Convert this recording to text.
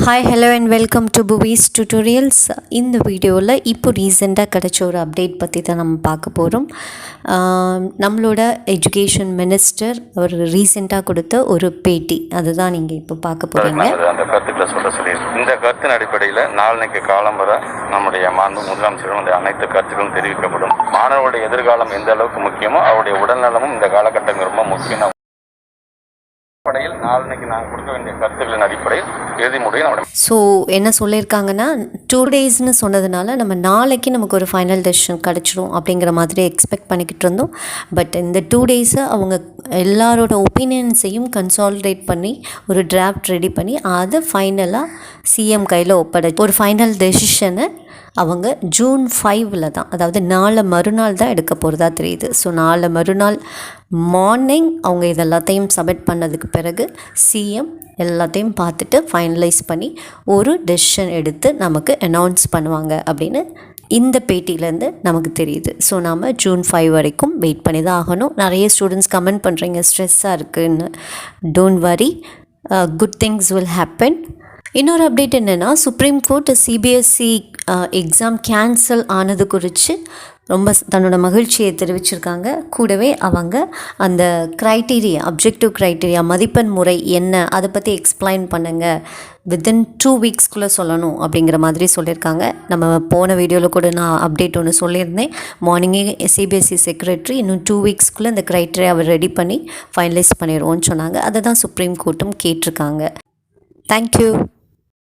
Hi hello and welcome to Buvistutorials. இந்த வீடியோவில் இப்போ ரீசெண்டாக கிடச்ச ஒரு அப்டேட் பற்றி தான் நம்ம பார்க்க போகிறோம். நம்மளோட எஜுகேஷன் மினிஸ்டர் அவர் ரீசெண்டாக கொடுத்த ஒரு பேட்டி அதுதான் நீங்கள் இப்போ பார்க்க போகிறீங்க. அந்த கருத்துக்களை சொல்லி இந்த கருத்தின் அடிப்படையில் நாளைக்கு காலம் வர நம்முடைய மாண்பு முதலமைச்சரும் அனைத்து கருத்துக்களும் தெரிவிக்கப்படும். மாணவருடைய எதிர்காலம் எந்த அளவுக்கு முக்கியமோ அவருடைய உடல்நலமும் இந்த காலகட்டம் ரொம்ப முக்கியம். அடிப்படையில் நாளைக்கு நாங்கள் கொடுக்க வேண்டிய கருத்துக்களின் அடிப்படையில் எழுதி முடியும். ஸோ என்ன சொல்லியிருக்காங்கன்னா 2 daysன்னு சொன்னதுனால நம்ம நாளைக்கு நமக்கு ஒரு ஃபைனல் டெசிஷன் கிடச்சிரும் அப்படிங்கிற மாதிரி எக்ஸ்பெக்ட் பண்ணிக்கிட்டு இருந்தோம். பட் இந்த 2 days அவங்க எல்லாரோட ஒப்பீனியன்ஸையும் கன்சாலிடேட் பண்ணி ஒரு டிராஃப்ட் ரெடி பண்ணி அதை ஃபைனலாக சிஎம் கையில் ஒரு ஃபைனல் டெசிஷனை அவங்க June 5 தான், அதாவது நாளை மறுநாள் தான் எடுக்க போகிறதா தெரியுது. ஸோ நாளை மறுநாள் மார்னிங் அவங்க இதெல்லாத்தையும் சப்மிட் பண்ணதுக்கு பிறகு சிஎம் எல்லாத்தையும் பார்த்துட்டு ஃபைனலைஸ் பண்ணி ஒரு டெசிஷன் எடுத்து நமக்கு அனௌன்ஸ் பண்ணுவாங்க அப்படின்னு இந்த பேட்டியிலேருந்து நமக்கு தெரியுது. ஸோ நாம் June 5 வரைக்கும் வெயிட் பண்ணி தான் ஆகணும். நிறைய ஸ்டூடெண்ட்ஸ் கமெண்ட் பண்ணுறீங்க ஸ்ட்ரெஸ்ஸாக இருக்குதுன்னு. Don't worry, good things will happen. இன்னொரு அப்டேட் என்னென்னா, supreme court CBSE exam cancel ஆனது குறித்து ரொம்ப தன்னோட மகிழ்ச்சியை தெரிவிச்சிருக்காங்க. கூடவே அவங்க அந்த அப்ஜெக்டிவ் க்ரைட்டீரியா மதிப்பெண் முறை என்ன அதை பற்றி எக்ஸ்பிளைன் பண்ணுங்கள், வித்தின் 2 weeksக்குள்ளே சொல்லணும் அப்படிங்கிற மாதிரி சொல்லியிருக்காங்க. நம்ம போன வீடியோவில் கூட நான் அப்டேட் ஒன்று சொல்லியிருந்தேன். மார்னிங்கே சிபிஎஸ்சி செக்ரட்டரி இன்னும் 2 weeksக்குள்ளே இந்த க்ரைட்டீரியாவை ரெடி பண்ணி ஃபைனலைஸ் பண்ணிடுவோன்னு சொன்னாங்க. அதை தான் சுப்ரீம் கோர்ட்டும் கேட்டிருக்காங்க. தேங்க்யூ.